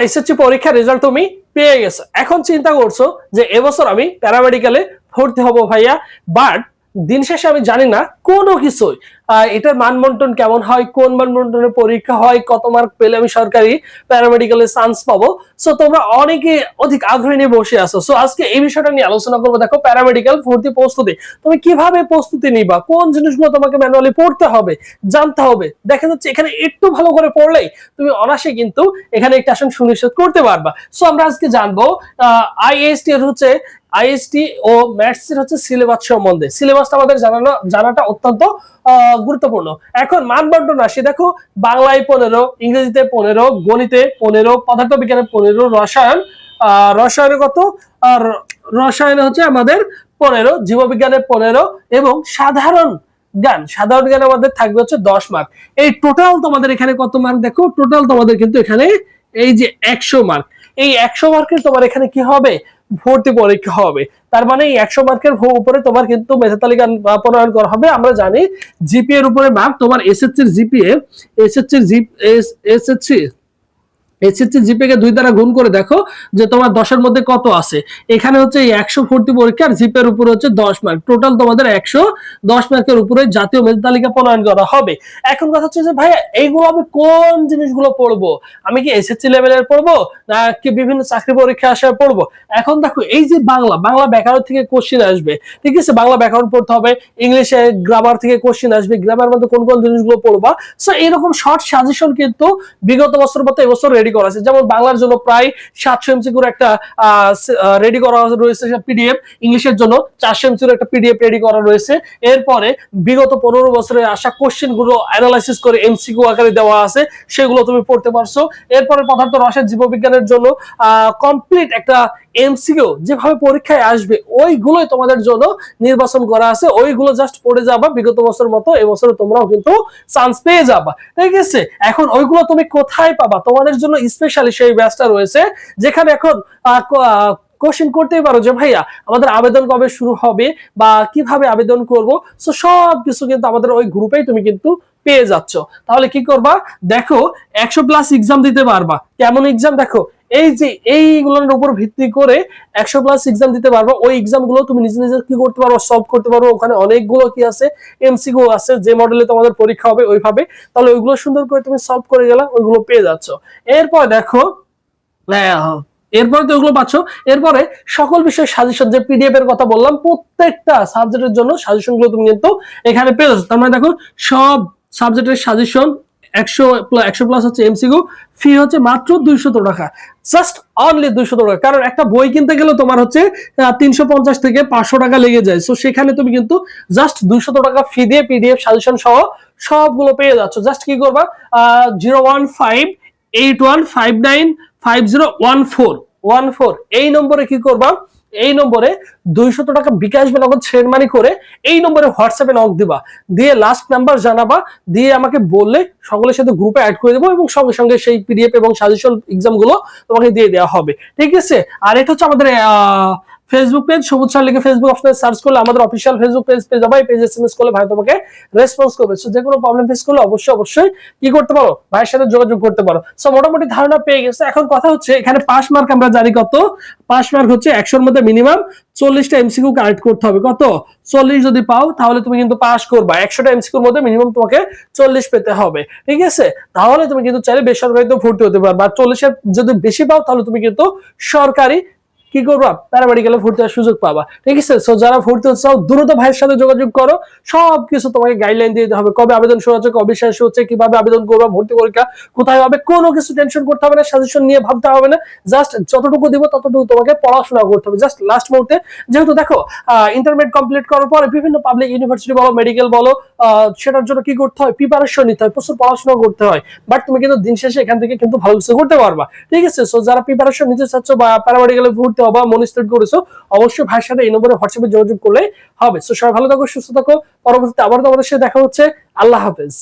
SSC পরীক্ষার result তুমি পেয়ে গেছো, এখন চিন্তা করছো যে এবছর আমি প্যারামেডিক্যালে ভর্তি হব ভাইয়া, বাট দিন শেষে আমি জানি না কোনো কিছুই এটার মানবন্টন কেমন হয়, কোন মানবন্টনের পরীক্ষা হয়, কত মার্ক পেলে আমি সরকারি প্যারামেডিক্যালে চান্স পাবো। সো তোমরা অনেকে অধিক আগ্রহ নিয়ে বসে আছো। সো আজকে এই বিষয়টা নিয়ে আলোচনা করবো। দেখো, প্যারামেডিক্যাল ভর্তি প্রস্তুতি তুমি কিভাবে প্রস্তুতি নিবা, কোন জিনিসগুলো তোমাকে ম্যানুয়ালি পড়তে হবে, জানতে হবে। দেখা যাচ্ছে এখানে একটু ভালো করে পড়লেই তুমি অনায়াসে কিন্তু এখানে একটা আসন সুনিশ্চিত করতে পারবা। সো আমরা আজকে জানবো আইএসটি হচ্ছে আইএসটি ও ম্যাথস এর হচ্ছে সিলেবাস সম্বন্ধে। সিলেবাসটা আমাদের জানাটা অত্যন্ত গুরুত্বপূর্ণ। এখন মানবন্টন আসি। দেখো, বাংলায় 15, ইংরেজিতে 15, গণিতে 15, পদার্থবিজ্ঞানে 15, রসায়নে কত, আর রসায়নে হচ্ছে আমাদের 15, জীববিজ্ঞানে 15 এবং সাধারণ জ্ঞান আমাদের থাকবে হচ্ছে 10 মার্ক। এই টোটাল তোমাদের এখানে কত মার্ক? দেখো, টোটাল তোমাদের কিন্তু এখানে এই যে 100 মার্ক। এই 100 মার্কের তোমার এখানে কি হবে? ভর্তি পরীক্ষা হবে। তার মানে এই 100 মার্কের উপরে তোমার কিন্তু মেধা তালিকা প্রণয়ন করা হবে। আমরা জানি জিপিএ এর উপরে মার্ক তোমার এসএসসির জিপিএ, এসএসসি জিপিএ কে 2 দ্বারা গুণ করে দেখো যে তোমার 10 এর মধ্যে কত আছে। এখানে হচ্ছে এই 100 ভর্তি পরীক্ষার জিপিএ এর উপরে হচ্ছে 10 মার্ক। টোটাল তোমাদের 110 মার্কের উপরে জাতীয় মেধা তালিকা প্রণয়ন করা হবে। এখন কথা হচ্ছে যে ভাই, এইগুলো আমি কোন জিনিসগুলো পড়বো? আমি কি এসএসসি লেভেলের পড়বো নাকি বিভিন্ন চাকরি পরীক্ষা আসার পড়বো? এখন দেখো, এই যে বাংলা ব্যাকরণ থেকে কোশ্চেন আসবে, ঠিক আছে? বাংলা ব্যাকরণ পড়তে হবে, ইংলিশে গ্রামার থেকে কোশ্চেন আসবে, গ্রামার মধ্যে কোন কোন জিনিসগুলো পড়বা। সো এরকম শর্ট সাজেশন কিন্তু বিগত বছর মতো এবছর রেডি করা আছে। যেমন বাংলার জন্য প্রায় 700 এমসিকিউর একটা রেডি করা রয়েছে পিডিএফ, ইংলিশের জন্য 400 এমসিকিউর একটা পিডিএফ রেডি করা রয়েছে। এরপরে বিগত 15 বছরের আসা কোশ্চেন গুলো অ্যানালাইসিস করে এমসিকিউ আকারে দেওয়া আছে, সেগুলো তুমি পড়তে পারছো। এরপরে পদার্থ রসায়ন জীববিজ্ঞানের জন্য কমপ্লিট একটা এমসিকিউ যেভাবে পরীক্ষায় আসবে ওইগুলোই তোমাদের জন্য নির্বাচন করা আছে। ওইগুলো জাস্ট পড়ে যাবা, বিগত বছর মতো এবছরে তোমরাও কিন্তু চান্স পেয়ে যাবা, ঠিক আছে? এখন ওইগুলো তুমি কোথায় পাবা? তোমাদের জন্য স্পেশালি সেই ব্যাচটা রয়েছে, যেখানে এখন কোশ্চেন করতেই পারো যে ভাইয়া আমাদের আবেদন কবে শুরু হবে বা কিভাবে আবেদন করব। সো সব কিছু কিন্তু আমাদের ওই গ্রুপেই তুমি কিন্তু পেয়ে যাচ্ছ। তাহলে কি করবা? দেখো, 100+ এক্সাম দিতে পারবা। কেমন এক্সাম? দেখো, এই যে এইগুলোর উপর ভিত্তি করে 100+ এক্সাম দিতে পারবা। ওই এক্সাম গুলো তুমি নিজে নিজে কি করতে পারো? সলভ করতে পারো। ওখানে অনেকগুলো কি আছে, এমসিকিউ আছে, যে মডেলে তোমাদের পরীক্ষা হবে ওইভাবে। তাহলে ওইগুলো সুন্দর করে তুমি সলভ করে গেলা, ওইগুলো পেয়ে যাচ্ছ। এরপর দেখো, এরপরে তো ওগুলো পাচ্ছ। এরপরে সকল বিষয় সাজেশন, যে পিডিএফ এর কথা বললাম, প্রত্যেকটা সাবজেক্টের জন্য সাজেশন গুলো তুমি কিন্তু এখানে পেয়ে যাচ্ছ। তার মানে দেখো, সব সাবজেক্টের সাজেশন 100+ হচ্ছে এমসিকিউ। ফি হচ্ছে মাত্র 200 টাকা, জাস্ট অনলি 200 টাকা। কারণ একটা বই কিনতে গেলে তোমার হচ্ছে 350 থেকে 500 টাকা লেগে যায়। সো সেখানে তুমি কিন্তু জাস্ট 200 টাকা ফি দিয়ে পিডিএফ সাজেশন সহ সবগুলো পেয়ে যাচ্ছ। জাস্ট কি করবা? 01581595014 এই নম্বরে কি করবা? এই নম্বরে 200 টাকা বিকাশ বা নগদ সেন্ড মানি করে এই নম্বরে হোয়াটসঅ্যাপে নক দিবা, দিয়ে লাস্ট নাম্বার জানাবা, দিয়ে আমাকে বললে সকলের সাথে গ্রুপে অ্যাড করে দেবো এবং সঙ্গে সঙ্গে সেই পিডিএফ এবং সাজেশন এক্সাম গুলো তোমাকে দিয়ে দেওয়া হবে, ঠিক আছে? আর এটা হচ্ছে আমাদের ফেসবুক পেজ, সবুজ স্যার লিখে ফেসবুক অপশনে সার্চ করলে আমাদের অফিশিয়াল ফেসবুক পেজ পেয়ে যাবে। এই পেজে এসএমএস করলে ভাই তোমাকে রেসপন্স করবে। সো যে কোনো প্রবলেম ফেস করলে অবশ্যই কি করতে পারো? ভাইয়ের সাথে যোগাযোগ করতে পারো। সো মোটামুটি ধারণা পেয়ে গেছে। এখন কথা হচ্ছে, এখানে পাস মার্ক আমরা জানি কত। পাস মার্ক হচ্ছে 100 এর মধ্যে মিনিমাম 40টা এমসিকিউ কালেক্ট করতে হবে। কত? 40 যদি পাও তাহলে তুমি কিন্তু পাস করবা। 100টা এমসিকিউর মধ্যে মিনিমাম তোমাকে 40 পেতে হবে, ঠিক আছে? তাহলে তুমি কিন্তু চাইলে বেসরকারিতে ভর্তি হতে পারবা। আর 40 এর যদি বেশি পাও তাহলে তুমি কিন্তু সরকারি কি করবা? প্যারামেডিক্যালে ভর্তি হওয়ার সুযোগ পাবা, ঠিক আছে? সো যারা ভর্তি হতে চাও দ্রুত ভাইয়ের সাথে যোগাযোগ করো। সবকিছু তোমাকে গাইডলাইন দিয়ে দিতে হবে, কবে আবেদন শুরু হচ্ছে, কবে শেষ হচ্ছে, কিভাবে আবেদন করবা, ভর্তি পরীক্ষা কোথায় হবে, কোনো কিছু টেনশন করতে হবে না, সাজেশন নিয়ে ভাবতে হবে না। জাস্ট যতটুকু দিব ততটুকু তোমাকে পড়াশোনা করতে হবে। জাস্ট লাস্ট মুহূর্তে, যেহেতু দেখো ইন্টারমিডিয়েট কমপ্লিট করার পরে বিভিন্ন পাবলিক ইউনিভার্সিটি বলো, মেডিকেল বলো, সেটার জন্য কি করতে হয়? প্রিপারেশন নিতে হয়, প্রচুর পড়াশোনা করতে হয়। বাট তুমি কিন্তু দিন শেষে এখান থেকে কিন্তু ভালো কিছু করতে পারবা, ঠিক আছে? সো যারা প্রিপারেশন নিতে চাচ্ছ বা প্যারামেডিক্যালে ভর্তি হবা মনিস্টেড করেছো, অবশ্যই ভাইয়ের সাথে এই নম্বরে হোয়াটসঅ্যাপে যোগাযোগ করলে হবে। সো সবাই ভালো থাকো, সুস্থ থাকো। পরবর্তীতে আবার তোমাদের সাথে দেখা হচ্ছে। আল্লাহ হাফেজ।